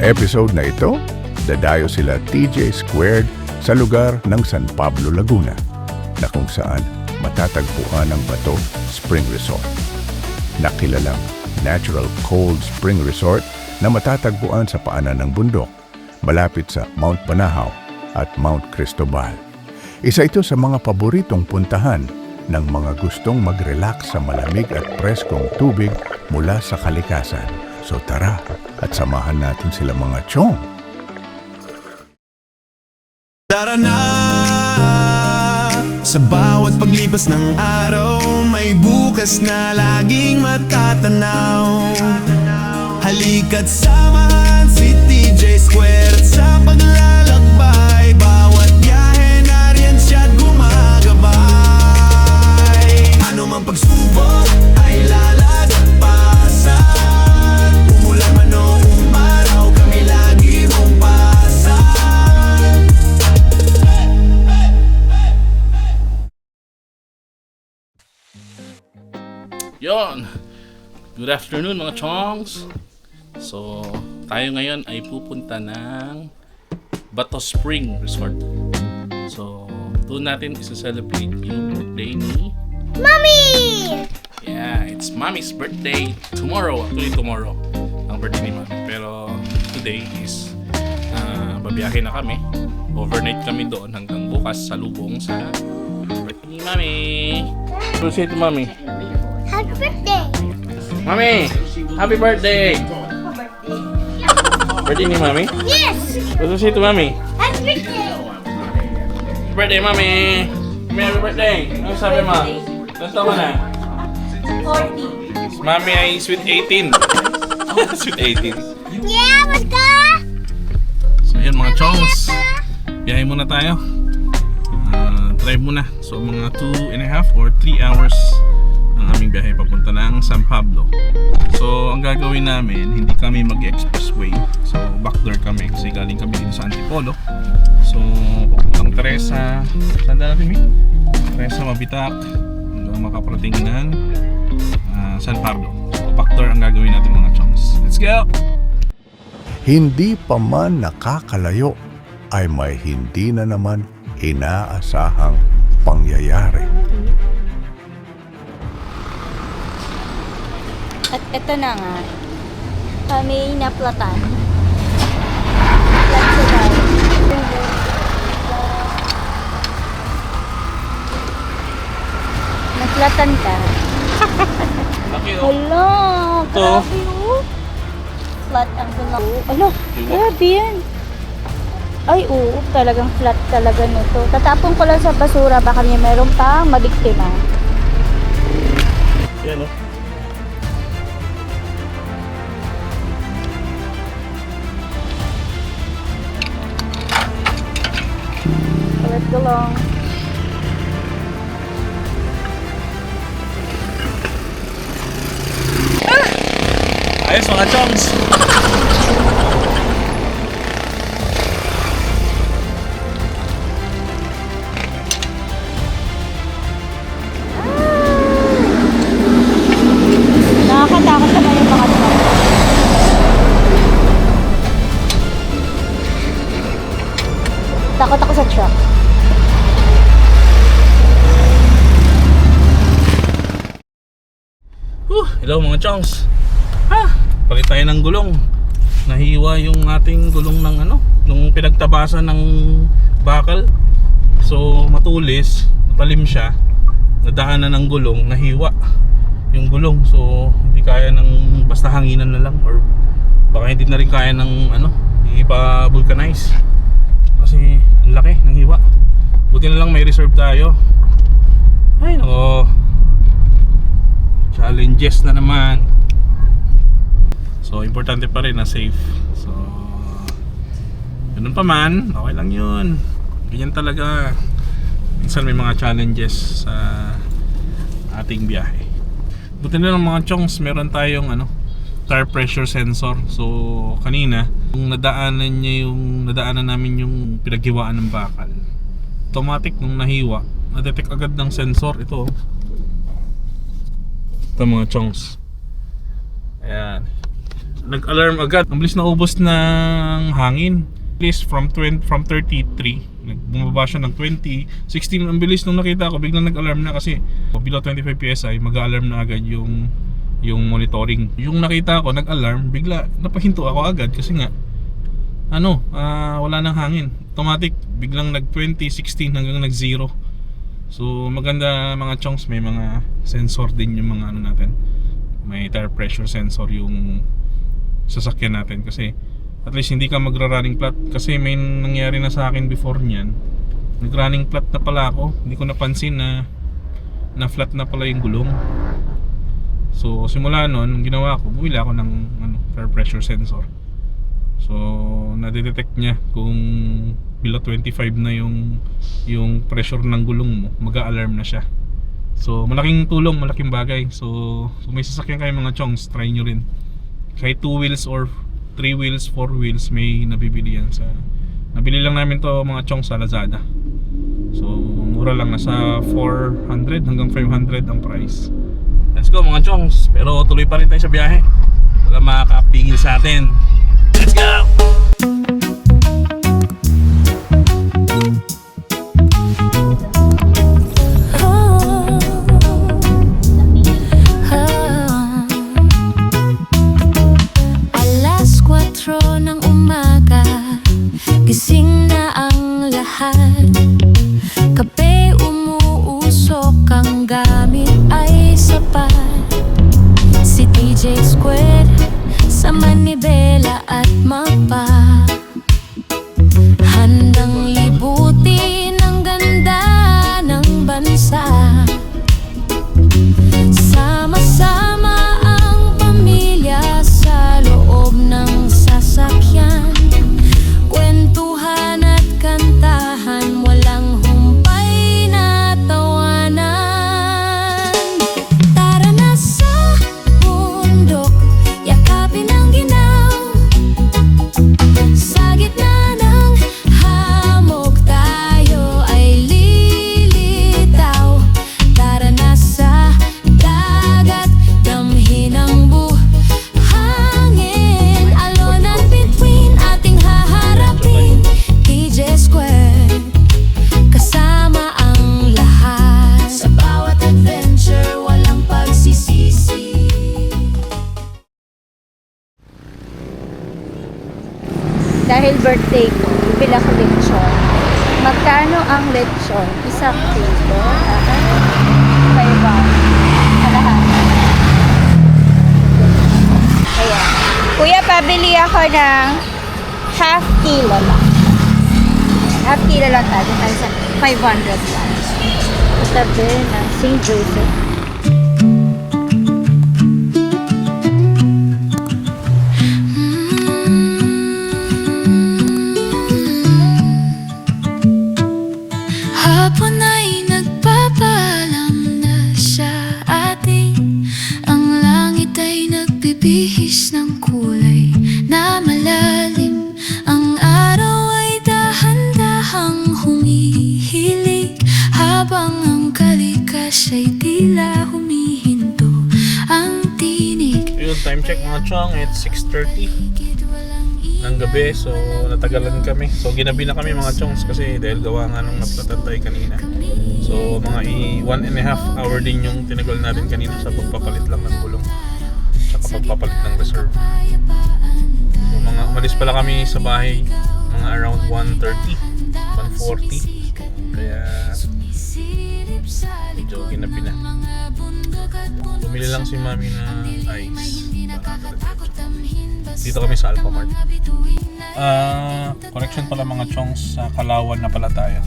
episode na ito, dadayo sila TJ Squared sa lugar ng San Pablo, Laguna, na kung saan matatagpuan ang Bato Spring Resort, na kilalang natural cold spring resort na matatagpuan sa paanan ng bundok, malapit sa Mount Banahaw at Mount Cristobal. Isa ito sa mga paboritong puntahan ng mga gustong mag-relax sa malamig at preskong tubig mula sa kalikasan. So tara at samahan natin sila mga chong. Tara na! Sa bawat paglipas ng araw, may bukas na laging matatanaw. Halika't samahan si TJ Squared sa paglalakbay. Bawat biyahe nariyan siya't gumagabay. Ano mang pagsubok ay lalagpasan. Umulan man o umaraw, kami lagi mong pasan. Yon! Good afternoon mga chongs! So, tayo ngayon ay pupunta ng Bato Spring Resort. So, doon natin isa-celebrate yung birthday ni Mommy! Yeah, it's Mommy's birthday tomorrow. Actually, tomorrow ang birthday ni Mommy. Pero today is babiyahe na kami. Overnight kami doon hanggang bukas sa lubong sa birthday ni Mommy. So, say to Mommy. Happy birthday! Mommy! Happy birthday! Birthday ni Mommy? Yes! What do you say to Mommy? Happy birthday! Happy birthday, Mommy! Mommy, happy birthday! Ano sabi mo? Basta mo na? 40. Mommy ay sweet 18. Sweet 18. Yeah, let's go! So yun mga chongs. Biyahe muna tayo. Drive muna. So mga 2.5 or 3 hours ang aming biyahe papunta ng San Pablo. So ang gagawin namin, hindi kami mag-expressway. So backdoor kami kasi galing kami dito sa Antipolo. So papuntang Teresa. Saan na natin, Mi? Teresa, Mabitak. Hanggang makaparating ng San Pablo. So backdoor ang gagawin natin mga chongs. Let's go! Hindi pa man nakakalayo ay may hindi na naman inaasahang pangyayari. At ito na nga, kami naplatan. Naplatan ka. Laki Hala, Ito. grabe oh. Flat ang gulo. Ano, grabe yan. Ay, oo, talagang flat talaga nito. Tatapon ko lang sa basura, baka may meron pang mabiktima. Yan o. Let's go long. Ayos mga chongs! Nakakatakot naman yung mga truck. Takot ako sa truck. Hello mga chongs! Palit tayo ng gulong. Nahiwa yung ating gulong ng nung pinagtabasan ng bakal. So matulis, matalim siya. Nadaanan ng gulong, nahiwa yung gulong. So hindi kaya ng basta hanginan na lang, or baka hindi na rin kaya ng ipa-vulcanize. Kasi ang laki ng hiwa. Buti na lang may reserve tayo. Ay nako, challenges na naman. So importante pa rin na safe. So ganun pa man, okay lang yun. Ganyan talaga. Minsan may mga challenges sa ating biyahe. Buti na lang mga chongs, meron tayong tire pressure sensor. So kanina nung nadaanan namin yung pinaghiwaan ng bakal, automatic nung nahiwa, na-detect agad ng sensor ito mga chongs. Ayan. nag-alarm agad. Ang bilis na ubos ng hangin. At least from 33, bumaba siya ng 20. 16 ang bilis nung nakita ko, biglang nag-alarm na kasi below 25 PSI, mag-alarm na agad yung monitoring. Yung nakita ko, nag-alarm, bigla napahinto ako agad kasi nga wala nang hangin. Automatic, biglang nag-20, 16 hanggang nag-0. So maganda mga chongs, may mga sensor din yung mga natin. May tire pressure sensor yung sasakyan natin kasi at least hindi ka magra-running flat. Kasi may nangyari na sa akin before niyan. Nag-running flat na pala ako. Hindi ko napansin na flat na pala yung gulong. So simula noon, ginawa ko, bumili ako ng tire pressure sensor. So na-detect niya kung below 25 na yung pressure ng gulong mo, mag-a-alarm na siya. So malaking tulong, malaking bagay. So may sasakyan kayo mga chongs, try nyo rin. Kahit 2 wheels or 3 wheels, 4 wheels, may nabibili yan nabili lang namin to mga chongs sa Lazada. So mura lang, nasa 400 hanggang 500 ang price. Let's go mga chongs, pero tuloy pa rin tayo sa biyahe. Wala makakapigil sa atin. Let's go! Alas 4 ng umaga, gising na ang lahat. Kape umuusok, ang gamit ay sapat. Si DJ Square sa manibela at mapa, handang libutin ang ganda ng bansa. Sama-sama ang pamilya sa loob ng sasakyan, kwentuhan at kantahan, walang humpay na tawanan. Tara na sa bundok, yakapin ang ginaw. Sa gitna ng hamog, tayo ay lilitaw. Tara na sa dagat, damhin ang buhangin. Alone and between, ating haharapin. DJ Square, kasama ang lahat. Sa bawat adventure, walang pagsisisi. Dahil birthday ko, bibili ako lechon. Magkano ang lechon? Isang kilo? 5 pounds. Kalahati. Ayan. Kuya, pabili ako ng half kilo lang. Half kilo lang tayo. Tayo sa 500 lang. Tabi ng St. Joseph. Hapon ay nagpapaalam na sa atin. Ang langit ay nagbibihis ng kulay na malalim. Ang araw ay dahan-dahang humihilig, habang ang kalikas ay tila humihinto ang tinig. Ayun, time check mga chong, it's 6:30 ng gabi. So natagalan kami. So ginabi na kami mga chongs kasi dahil gawa nga nung naplatan tayo kanina. So mga 1.5 hour din yung tinagal natin kanina sa pagpapalit lang ng gulong saka pagpapalit ng reserve. So mga umalis pala kami sa bahay mga around 1:30, 1:40. Kaya medyo ginabi na. Bumili lang si mami ng ice para dito kami sa Alphamart. Correction pala mga chongs, sa Kalawan na pala tayo.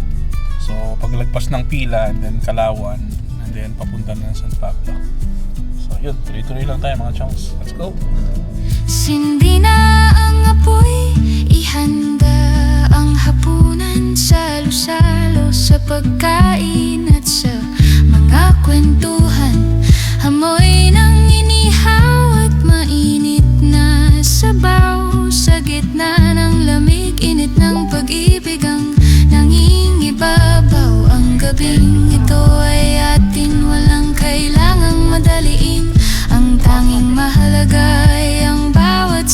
So paglagpas ng pila and then Kalawan and then papunta na San Pablo. So yun, tuloy-tuloy lang tayo mga chongs. Let's go! Sindi na ang apoy, ihanda ang hapunan. Salo-salo sa pagkain at sa mga kwentuhan. Amoy ng inihaw at mainit na sabaw. Sa gitna ng lamig, init ng pag-ibig ang nangingibabaw. Ang gabing ito ay atin, walang kailangang madaliin. Ang tanging mahalaga ay ang bawat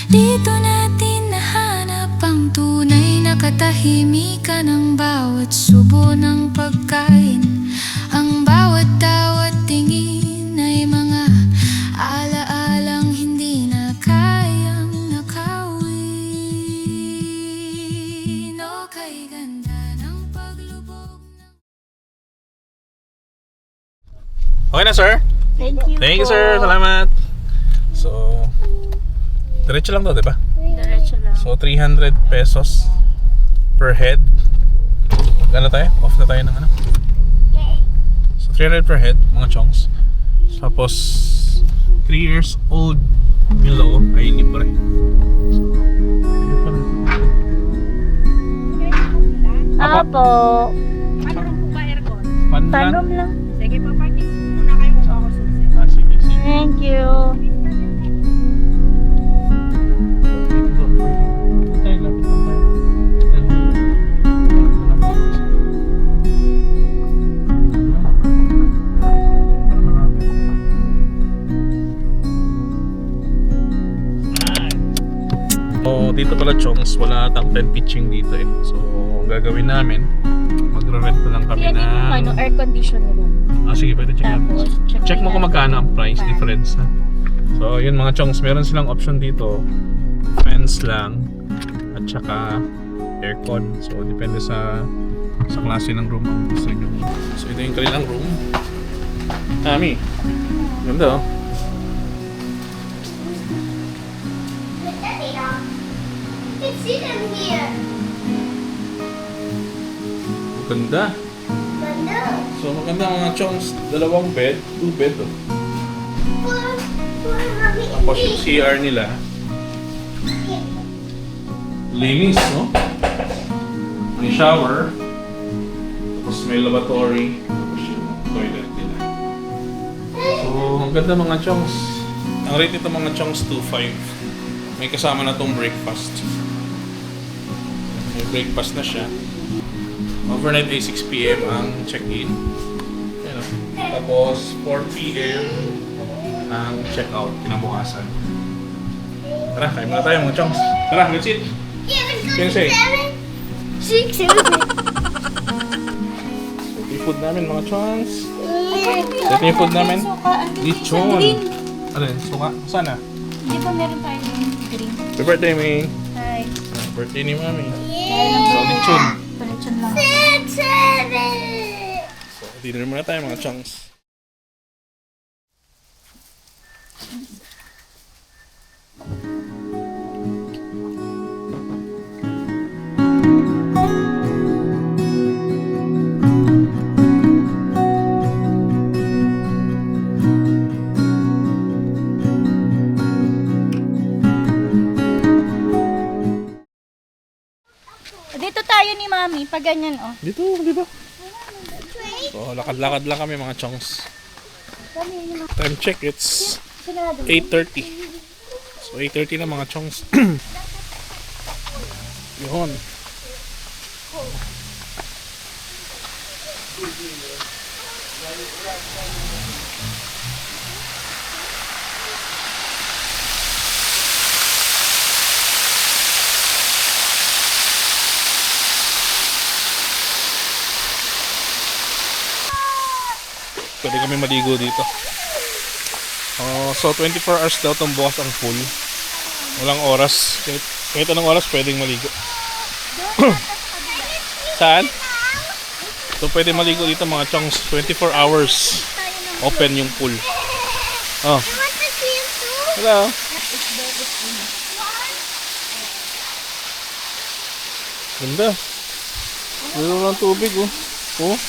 Dito natin nahanap ang tunay na katahimikan ng bawat subo ng pagkain. Ang bawat tawat tingin ay mga alaalang hindi na kayang nakawin. O kay ganda ng paglubog ng Okay na, sir? Thank you Thank you, po. sir. Salamat. So, diretso lang to, di ba? Diretso lang. So, 300 pesos per head. Gano tayo? Off na tayo ng ano? So, 300 per head, mga chongs. Tapos, 3 years old below ay libre. Apo. Fun lang? Tanong lang. Sige, paparking muna kayo kung ako susunod. Ah, sige, sige. Thank you. So, dito pala chongs, wala atang pen pitching dito eh. So, ang gagawin namin, magre-rent na lang kami Yan yung ano, ng... air conditioner room. Ah, sige, pwede check Tapos, natin. Check mo kung magkano ang price Price. difference na. So, yun mga chongs, meron silang option dito. Fans lang at saka aircon. So, depende sa klase ng room ang gusto nyo. So, ito yung kanilang room. Ami, ganda oh. See them here. Ganda. But no. So, maganda mga chongs. Dalawang bed, 2 bed oh. For mommy and Tapos yung me. CR nila, linis, no? May shower, tapos may lavatory, tapos yung toilet nila. So, ang ganda mga chongs. Ang rate nito mga chongs, 2.5. May kasama na tong breakfast. May breakfast na siya. Overnight ay 6 PM ang check-in. Yan, oh. Tapos 4 PM ang check-out kinabukasan. Tara, kain muna tayo mga chongs. Tara, let's eat. Yeah, let's go Can to say. 7, 6, 7. Ito yung food namin mga chongs. Ito yung food namin. Lechon. Ano yun? Suka? Sana? Di ba meron tayo yung green? Happy birthday, Ming. Hi. Birthday ni Mami. Yeah. So, lechon. Diretso lang. 7. So, dinner muna tayo mga chongs. Dito tayo ni Mami, pag ganyan oh. Dito, di ba? So, lakad-lakad lang kami mga chongs. Time check, it's 8:30. So, 8:30 na mga chongs. Yun. Pwede kami maligo dito. So 24 hours daw itong bukas ang pool. Walang oras. Kahit anong oras pwedeng maligo. Saan? So pwede maligo dito mga chongs. 24 hours open yung pool. Oh. Want to see it too? Hello. Ganda. Meron ng tubig oh. Oh.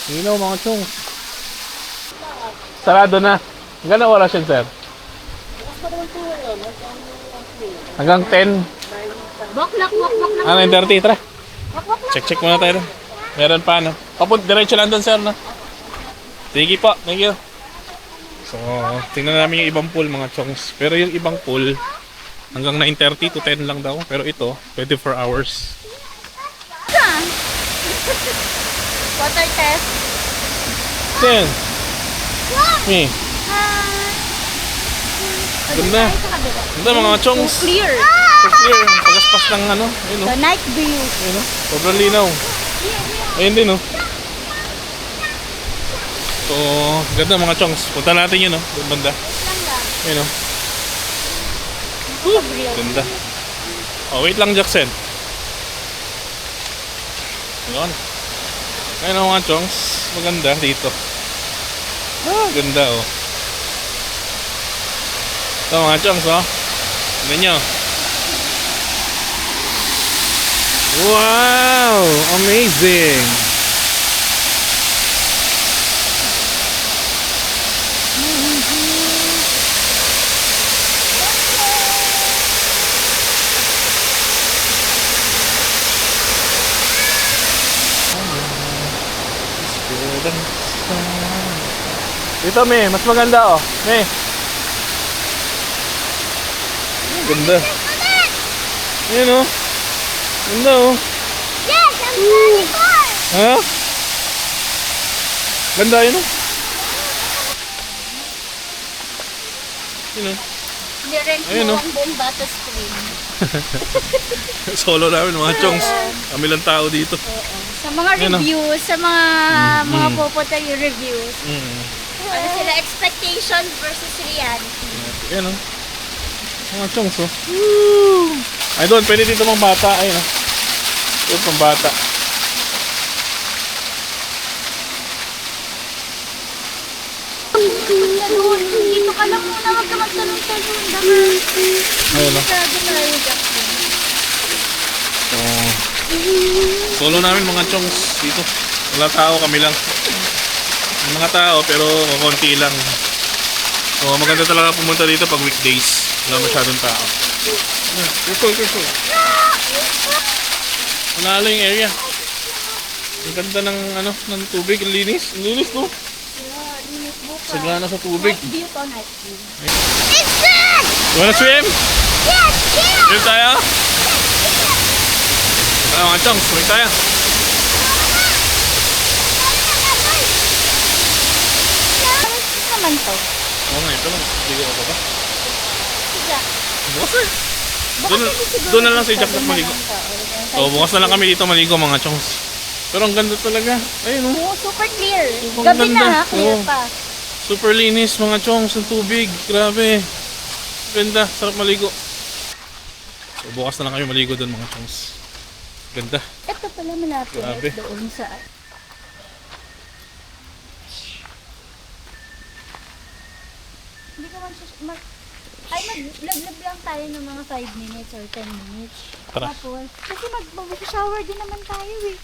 Hinaw mga chong. Sarado na. Hanggang na oras yun, sir? Hanggang 10. Boklak, boklak lang. 9:30, tara. Check muna tayo. Meron pa, no? Diretso lang doon, sir, no? Sige po, thank you. So, tingnan namin yung ibang pool, mga chongs. Pero yung ibang pool, hanggang 9:30 to 10 lang daw. Pero ito, 24 hours. Water test. 10. Me. Ganda. Ganda mga chongs. Clear. So clear. Pagaspas ng ano. Ayun The o. night view. Ayun o. Sobrang linaw. Ayun din o. So, ganda mga chongs. Punta natin yun o. Doon banda. Ayun o. Ganda. Oh, wait lang, Jackson. Ayun. Ayun o mga chongs. Maganda dito. Ganda o. Ito mga chongs o. Tignan nyo. Wow! Amazing! Dito, Me. Mas maganda, oh. Me. Ganda. Ayan, oh. Ganda, oh. Yes, I'm 34. Ha? Ganda yun, oh. Yun, oh. Nirent Ayun, mo oh. ang buong bata screen. Solo namin, mga chongs. Kami lang tao dito. Sa mga Ayun, oh. reviews, sa mga pupunta yung reviews. Ano sila, expectation versus reality. Ayan, oh. Mga chongs, oh. Ay, doon. Pwede dito mga bata. Ayun, oh. Doon pang bata. Talon, dito ka lang muna, wag ka magtalon-talon. Dahil Ayun, oh. masyado tayo, Jackson. So, solo namin mga chongs dito. Wala tao, kami lang. May mga tao pero konti lang. So maganda talaga pumunta dito pag weekdays. Wala masyadong tao. Careful. Manalo yung area. Ang ganda ng ano, ng tubig, ang linis. Ang linis, no? Sagana sa tubig. Night view to, night view. It's good. You wanna swim? Yes, yes. Swim tayo? Tara mga chongs, swim tayo. Ano naman to? Oo nga, ito lang. Ligo ako ba? Jack. Bukas eh. Doon na lang si Jack na maligo. So bukas na lang kami dito maligo mga chongs. Pero ang ganda talaga. Ayun oh. Oo, super clear. Ang Gabi ganda. na ha, clear Oo. pa. Super linis mga chongs ng tubig. Grabe. Ganda. Sarap maligo. So bukas na lang kami maligo doon mga chongs. Ganda. Ito pala malapit Grabe. doon sa... Hindi ka man siya... Ay, mag-vlog lang tayo ng mga 5 minutes or 10 minutes. Tara. Tapos, kasi mag-shower din naman tayo eh.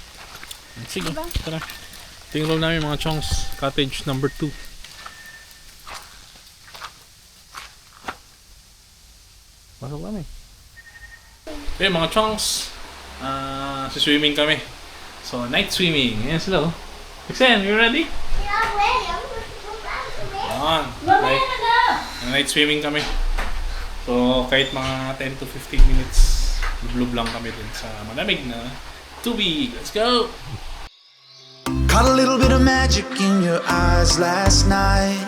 Sige. Diba? Tara. Tingnan namin mga chongs. Cottage number 2. Pasok kami. Okay mga chongs. Swimming kami. So night swimming. Ayan sila oh. Exen, you ready? Yeah, wait. I'm going to go back to bed. Ayan. Night swimming kami. So kahit mga 10 to 15 minutes, lublub lang kami dun sa malamig na tubig. Let's go! Caught a little bit of magic in your eyes last night.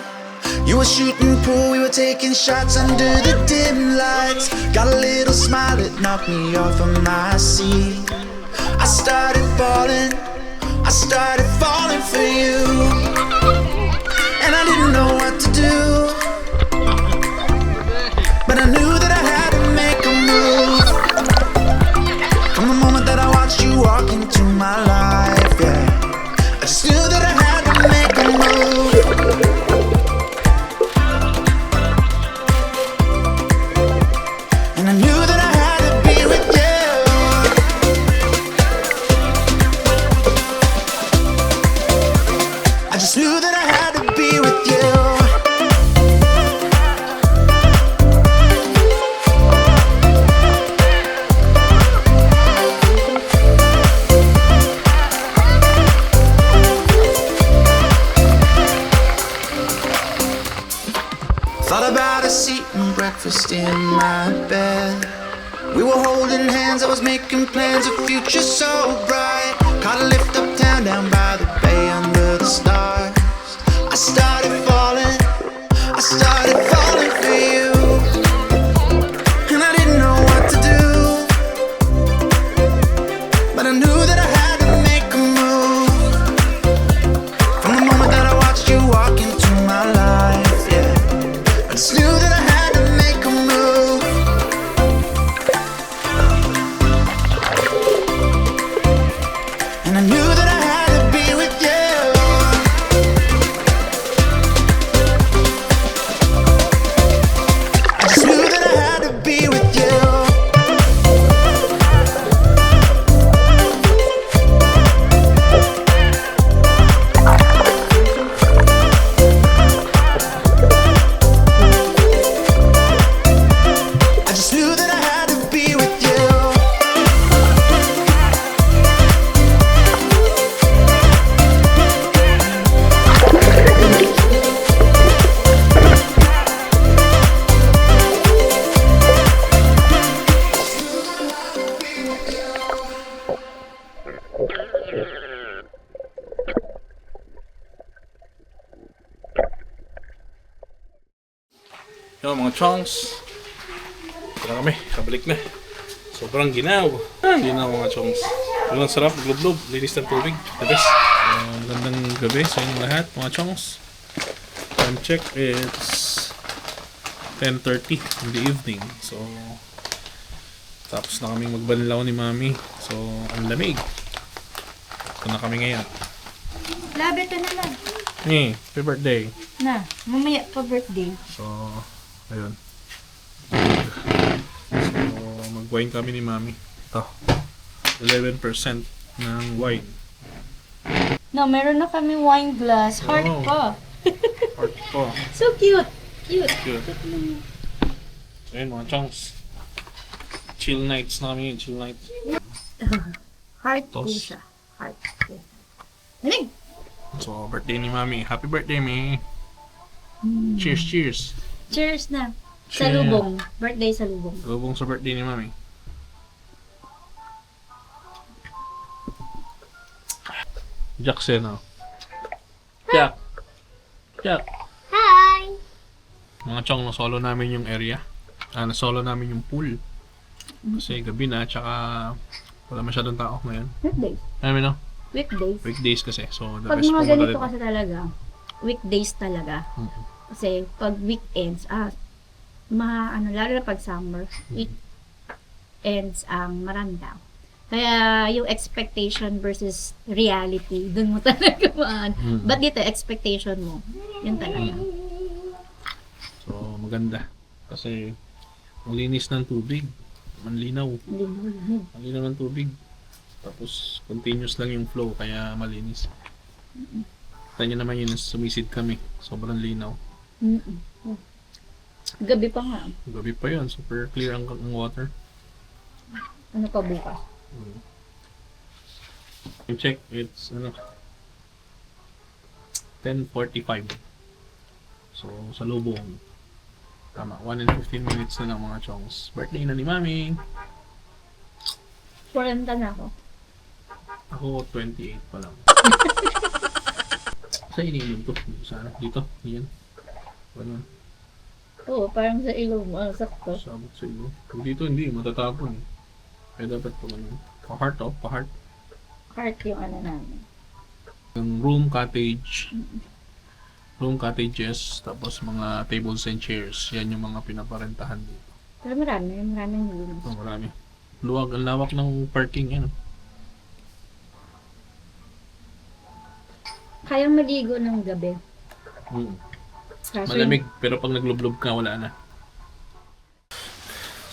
You were shooting pool, we were taking shots under the dim lights. Got a little smile that knocked me off of my seat. I started falling for you. And I didn't know what to do, but I knew that I had to make a move. From the moment that I watched you walk into my life, yeah, I just knew that I had to make a move. And I knew that I had to be with you. I just knew that I had to be with you. Thought about us eating breakfast in my bed. We were holding hands, I was making plans, a future so bright. Caught a lift uptown, down by the bay under the stars. I started falling for you. Yung mga chongs. Tara kami, kabalik na. Sobrang ginaw. Ginaw mga chongs. Yung sarap, glub-glub. Linis ng tubig. The best. Gandang gabi sa inyong lahat, mga chongs. Time check, it's 10:30 in the evening. So, tapos na kaming magbanlaw ni Mami. So, ang lamig. Ito na kami ngayon. Labi ito na lang. Happy birthday. Na, mamaya pa birthday. So, ayun. So, mag-wine kami ni Mami. Ito. 11% ng wine. No, meron na kami wine glass. Heart Oh. pa. Heart po. So cute. Cute. Cute. So, ayun mga chunks. Chill nights na kami. Chill nights. Heart po Tos. siya. Heart po. Nalig! So, birthday ni Mami. Happy birthday, Mi. Cheers, cheers. Cheers na. Cheers. Salubong. Birthday salubong. Lubong sa birthday ni Mami. Jackson, oh. Jack. Jack. Hi! Mga chong, na-solo namin yung area. Na-solo namin yung pool. Kasi gabi na, tsaka wala masyadong tao ngayon. Weekdays. Alam no? Weekdays. Weekdays kasi. So, the Pag best mga pumunta ganito dito. kasi talaga, weekdays talaga. Kasi pag weekends, lalo na pag summer, weekends ang marami tao. Kaya yung expectation versus reality, dun mo talaga maan. But dito, expectation mo, yun talaga. So, maganda. Kasi, ang linis ng tubig. Ang linaw. Ang linaw ng tubig. Tapos, continuous lang yung flow, kaya malinis. Kita nyo naman yun, sumisid kami. Sobrang linaw. Gabi pa nga. Gabi pa yun, super clear ang water. Ano pa bukas? Time check, it's 10:45. So, sa lubong. Tama, 1 and 15 minutes na lang mga chongs. Birthday na ni Mami. 40 na ako. Ako, 28 pa lang. Sa iniinom to. Sana. Dito. Yan. Ganun. Oo, parang sa ilong mo, sakto. Sabot sa iyo. Kung dito hindi, matatapon eh. Kaya dapat pa ganun. Pa-heart oh, pa-heart. Heart yung ano namin. Yung room cottage. Room cottages. Tapos mga tables and chairs. Yan yung mga pinaparentahan dito. Pero maraming rooms. Oh, marami. Luwag, ang lawak ng parking yan. Kayang maligo ng gabi. Kaso Malamig, pero pag naglublob ka, wala na.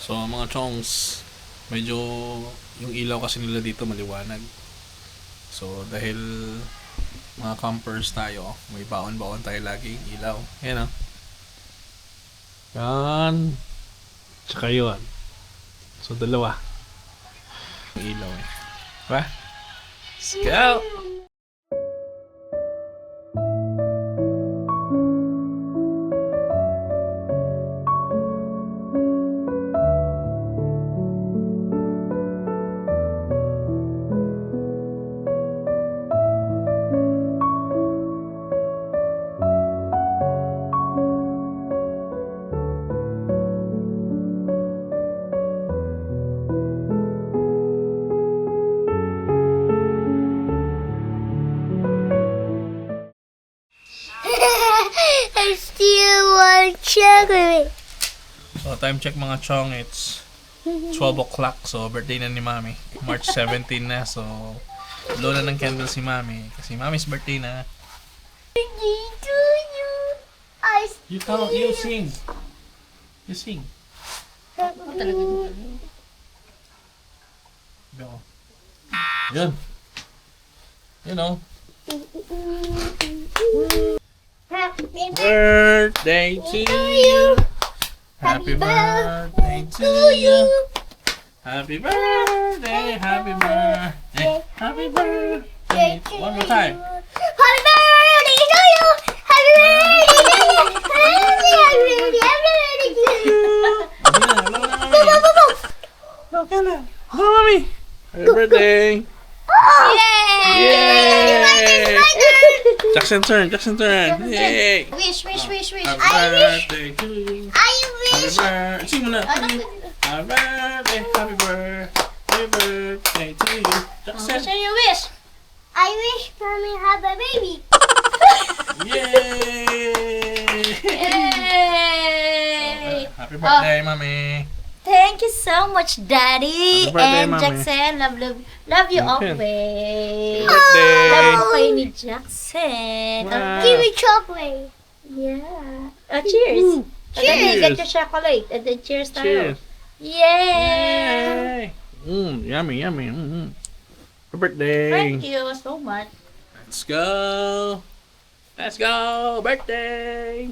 So, mga chongs, medyo yung ilaw kasi nila dito maliwanag. So, dahil mga campers tayo, may baon-baon tayo lagi ilaw. Yan o. Yan. Tsaka yun. So, dalawa. Yung ilaw eh. Diba? Let's go! I still want chocolate. So, time check mga chong, it's 12 o'clock. So, birthday na ni Mami. March 17 na. So, blow na ng candle si Mami. Kasi Mami's birthday na. Birthday to you. I You count, you sing. You sing. Go. Yun. You know. Happy Birthday to you. Happy birthday to you. Happy birthday, happy birthday, happy birthday. One more time. Happy birthday to you. Happy birthday to you. Happy birthday to you. Okay na. Go, Mami. Happy birthday. Yay! Jackson turn. Yay! Wish. Happy birthday to you. I birthday. Sing mo na. Happy birthday. Happy birthday to you. Jackson. Say your wish. I wish mommy have a baby. Yay! Yay! Happy birthday, Mami. Thank you so much, Daddy. Happy birthday, And Mami. Jackson, love you Okay. always. Birthday. Love ko kayo ni Jackson. Wow. Give me chocolate. Yeah. Oh, cheers. Cheers. Get your chocolate. And then cheers tayo. Cheers. Yay! Yummy, yummy. Happy birthday. Thank you so much. Let's go. Let's go. Birthday.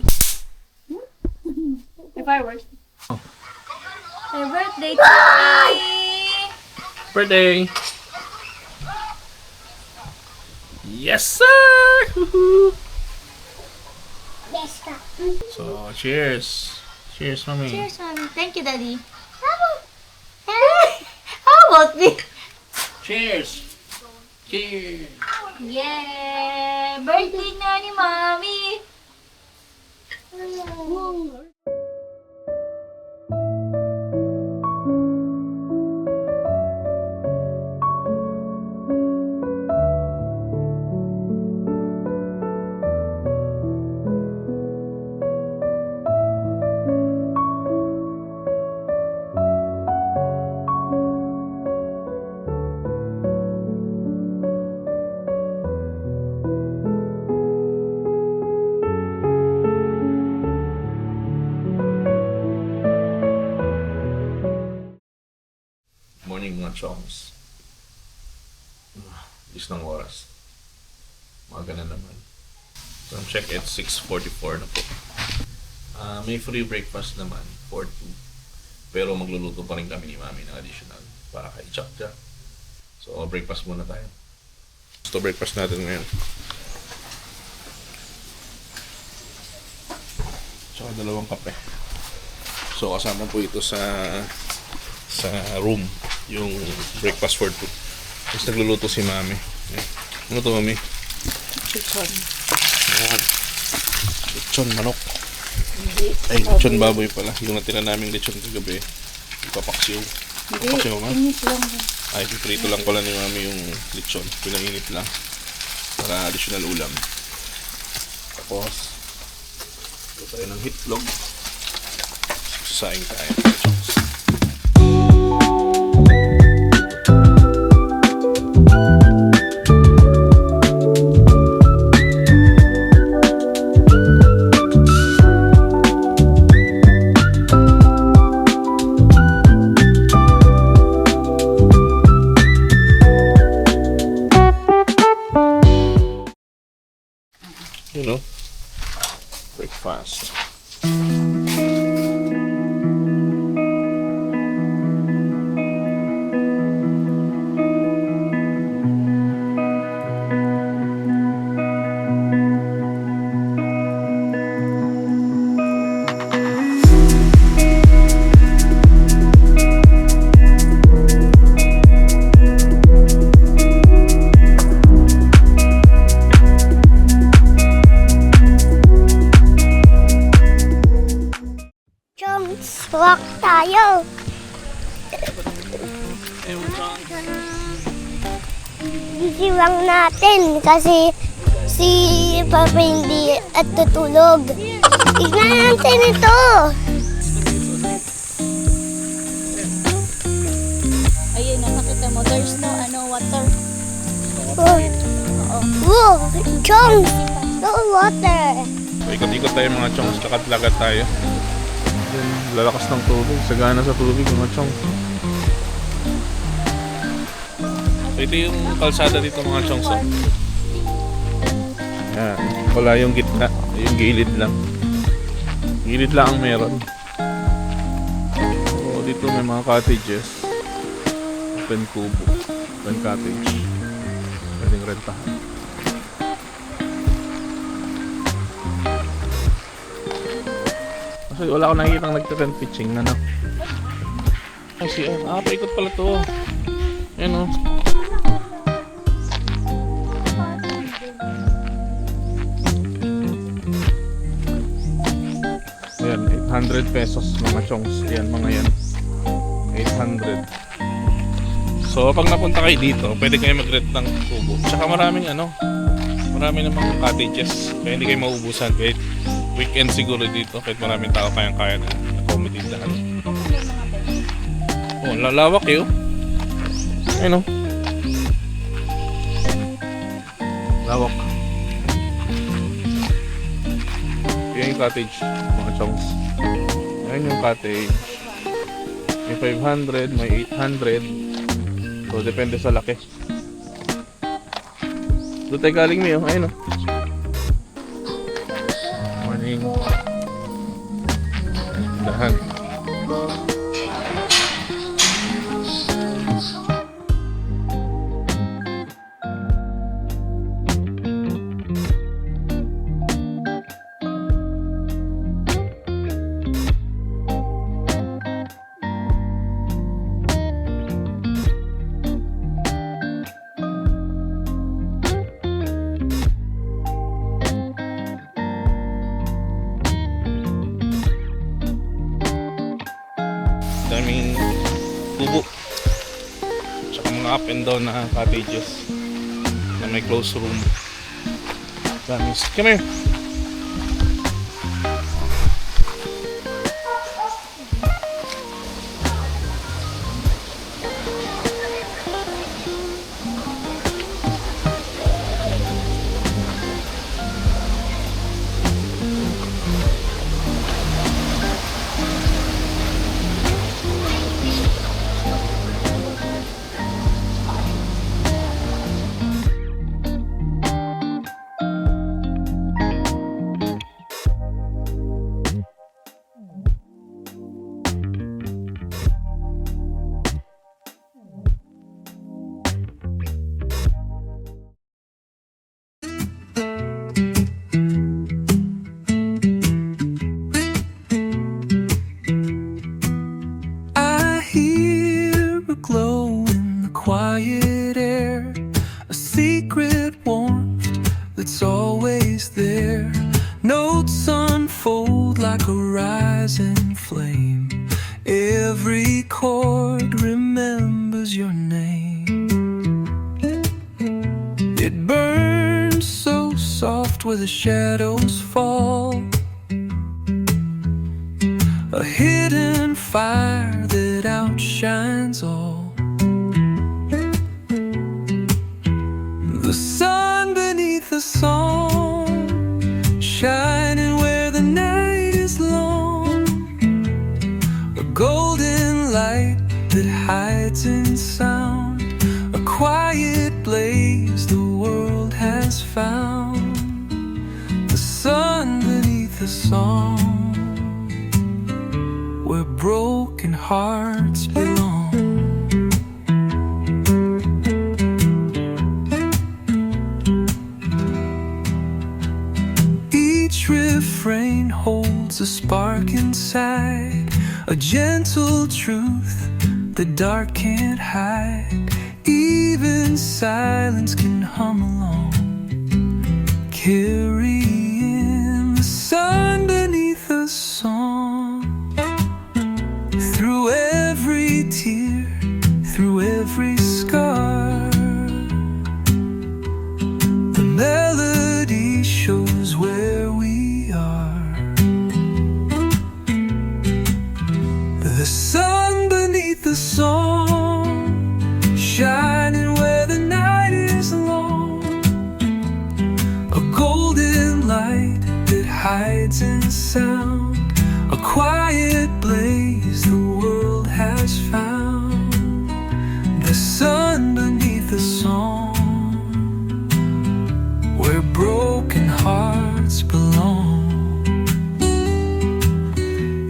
Fireworks. Happy birthday to me! Birthday. Yes, sir. Woohoo. Yes, ka. So, cheers. Cheers, Mami. Cheers, mommy. Thank you, Daddy. How How about me? Cheers. Cheers. Yay! Birthday na ni Mommy! Morning mga chongs. Is ng oras. Maga na naman. So, check at 6:44 na po. May free breakfast naman, 4-2. Pero magluluto pa rin kami ni Mami ng additional para kay Jack. So, breakfast muna tayo. Gusto breakfast natin ngayon. Tsaka 2 kape. So, kasama po ito sa room, yung breakfast for 2. Tapos nagluluto si Mami. Ayan. Ano to, Mami? Chichon. Ayan. Lechon manok. Ay, lechon baboy pala. Yung natira naming lechon kagabi. Ipapaksiw. Ipapaksiw nga. Init lang. Ay, piprito lang pala ni Mami yung lechon. Pinainit lang. Para additional ulam. Tapos, ito tayo ng hitlog. Sasaing tayo. You know, breakfast. Chums, walk tayo. Gisiwang natin kasi si Papa hindi at tutulog. Tignan natin ito. Ayun, nakita mo. There's no water. Whoa, Chums, no water. So, ikot-ikot tayo mga chongs, lakat-lakat tayo. Then, lalakas ng tubig, sagana sa tubig mga chongs. So, ito yung kalsada dito mga chongs. Oh. Yan, wala yung gitna, yung gilid lang. Gilid lang ang meron. So, dito may mga cottages. Open kubo, open cottage. Pwedeng rentahan. Kasi wala akong nakikita nagte-tent pitching na no. Kasi paikot pala to. Ayan o. Ayan, 100 pesos mga chongs. Yan, mga yan. 800. So, pag napunta kayo dito, pwede kayo mag-rent ng kubo. Tsaka marami namang cottages. Kaya hindi kayo mauubusan. Kahit weekend siguro dito. Kahit maraming tao kayang-kaya na accommodate lahat. Oh, lalawak eh, oh. Ayun, oh. Lawak. Yan yung cottage, mga chongs. Ayan yung cottage. May 500, may 800. So, depende sa laki. Doon tayo galing mo yun. Ayun, oh. Morning. Dahan. Daming kubo. Tsaka mga up and down na cottages na may close room. Daming. Come here. I hear a glow in the quiet air, a secret warmth that's always there. Notes unfold like a rising flame. Every chord remembers your name. It burns so soft where the shadows fall. A hidden fire that outshines all. The sun beneath the song, shining where the night is long. A golden light that hides in sound. A quiet blaze the world has found. The sun beneath the song, where broken hearts belong. Each refrain holds a spark inside, a gentle truth the dark can't hide. Even silence can hum along, carrying the sun beneath the song. Through every tear, through every scar, the melody shows where we are. The sun beneath the song, shining where the night is long. A golden light that hides in sound. A quiet blaze the world has found. The sun beneath the song, where broken hearts belong.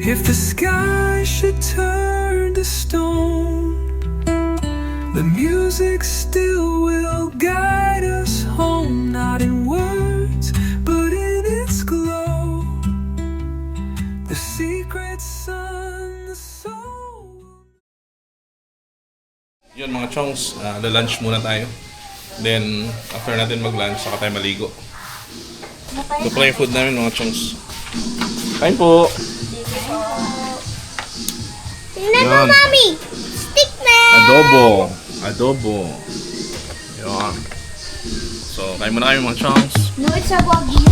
If the sky should turn to stone, the music still will guide us home. Not in words, but in its glow. The secret sun, the soul. Yun mga chongs, lunch muna tayo. Then, after natin mag-lunch, saka tayo maligo. Ito pala yung food namin mga chongs. Kain po! Remember, Yan. Mommy? Stickman! Adobo. Yan. So, kain muna kayo mga chunks. No, it's a wagyu.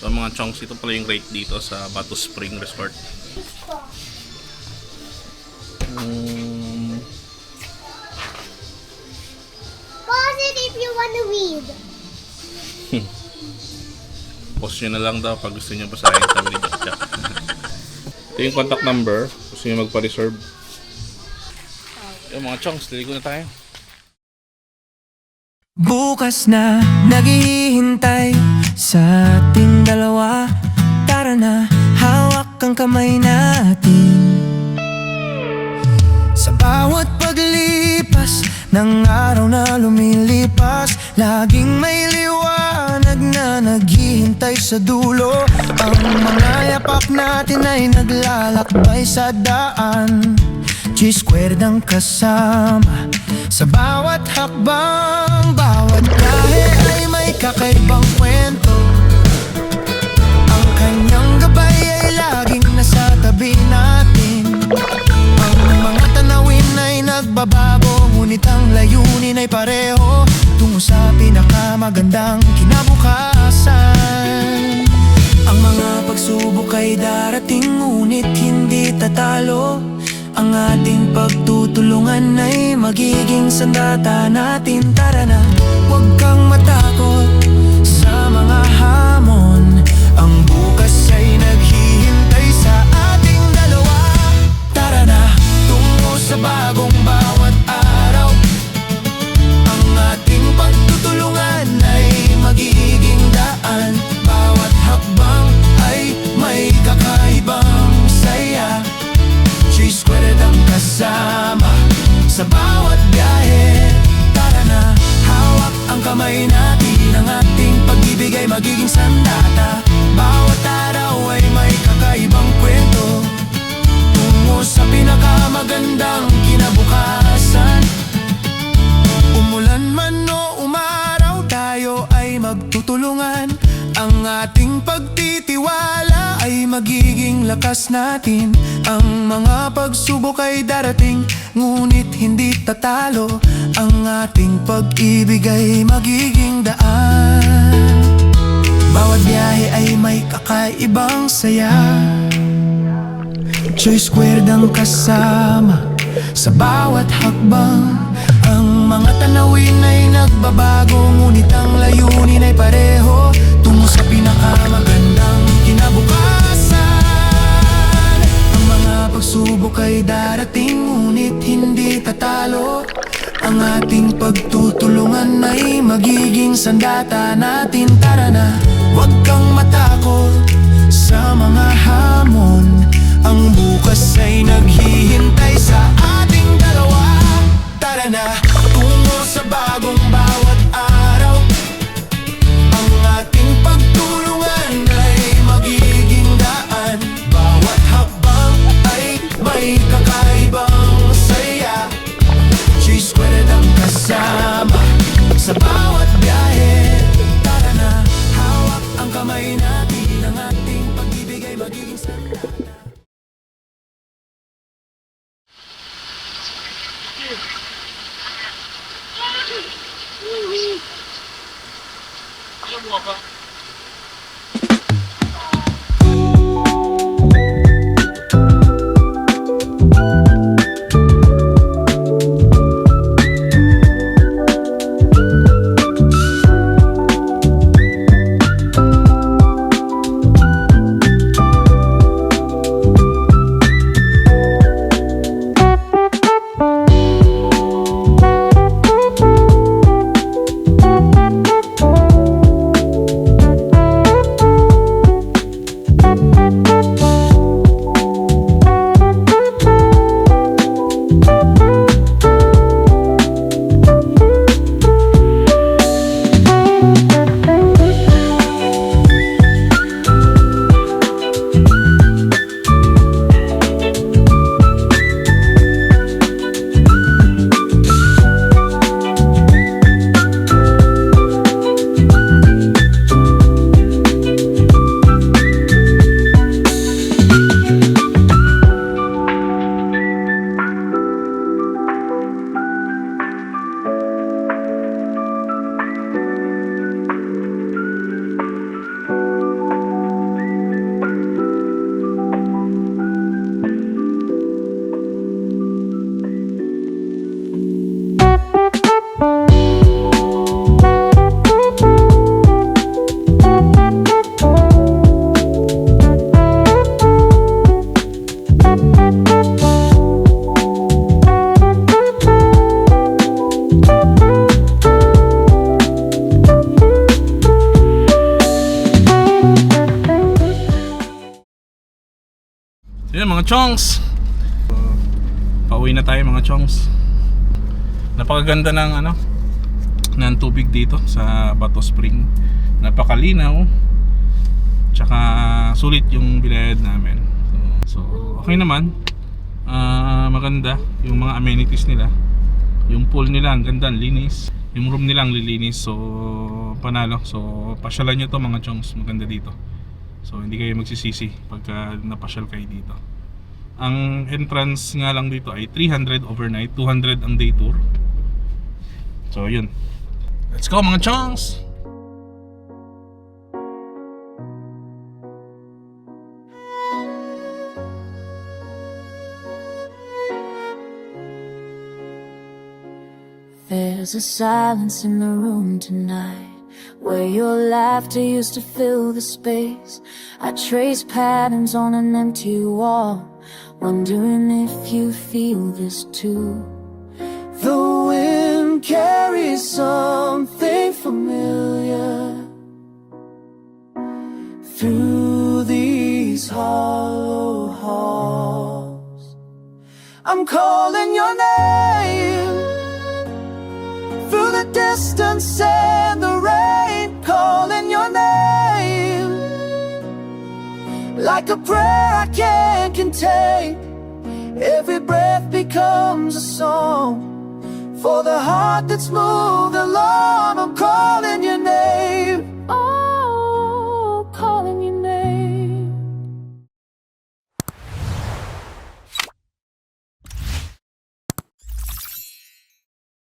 So mga chunks, ito pala yung rate dito sa Batu Spring Resort. Pause it if you want to read. Post nyo na lang daw pag gusto nyo basahin, sabi ni Jack Jack. Ito yung contact number, gusto nyo magpa-reserve. Yung mga chunks, liligo na tayo. Bukas na naghihintay sa ating dalawa. Tara na, hawak ang kamay natin. Sa bawat paglipas ng araw na lumilipas, laging may liwanag na naghihintay sa dulo. Ang mga yapak natin ay naglalakbay sa daan. G-squared ang kasama sa bawat hakbang. Bawat biyahe ay may kakaibang kwento. Ang kanyang gabay ay laging nasa tabi natin. Ang mga tanawin ay nagbabago, ngunit ang layunin ay pareho, tungo sa pinakamagandang kinabukasan. Ang mga pagsubok ay darating, ngunit hindi tatalo. Ang ating pagtutulungan ay magiging sandata natin. Tara na, huwag kang matakot sa mga hamon. Ang bukas ay naghihintay sa ating dalawa. Tara na, tungo sa bagong bawat araw. Ang ating pagtutulungan ay magiging daan. Bawat hakbang ay may kakaibang saya. G-squared ang kasama sa bawat biyahe. Tara na, hawak ang kamay natin. Ang ating pag-ibig ay magiging sandata. Bawat araw ay may kakaibang kwento, tungo sa pinakamagandang kinabukasan. Umulan man o umaraw, tayo ay magtutulungan. Ang ating pagtitiwala ay magiging lakas natin. Ang mga pagsubok ay darating, ngunit hindi tatalo. Ang ating pag-ibig ay magiging daan. Bawat biyahe ay may kakaibang saya. G-squared ang kasama sa bawat hakbang. Ang mga tanawin ay nagbabago, ngunit ang layunin ay pareho, tungo sa pinakamagandang kinabukasan. Ang mga pagsubok ay darating, ngunit hindi tatalo. Ang ating pagtutulungan ay magiging sandata natin. Tara na, huwag kang matakot sa mga hamon. Ang bukas ay naghihintay sa ating dalawa. Tara na, tungo sa bagong bawat araw. Ang ating pagtulungan ay magiging daan. Bawat hakbang ay may kakaibang saya. G-squared ang kasama sa bawat biyahe. Tara na, hawak ang kamay natin. Ang ating pag-ibig ay magiging sandata. Ayun mga chongs, pauwi na tayo mga chongs. Napakaganda ng ng tubig dito sa Bato Spring. Napakalinaw. Tsaka sulit yung binayad namin. So okay naman. Maganda yung mga amenities nila. Yung pool nila ang ganda, ang linis. Yung room nila ang lilinis. So panalo. So pasyalan nyo to mga chongs, maganda dito. So hindi kayo magsisisi pagka napasyal kayo dito. Ang entrance nga lang dito ay 300 overnight, 200 ang day tour. So yun. Let's go mga chongs! There's a silence in the room tonight, where your laughter used to fill the space. I trace patterns on an empty wall, wondering if you feel this too. The wind carries something familiar through these hollow halls. I'm calling your name through the distance and the rain, calling your name like a prayer I can't contain. Every breath becomes a song for the heart that's moved along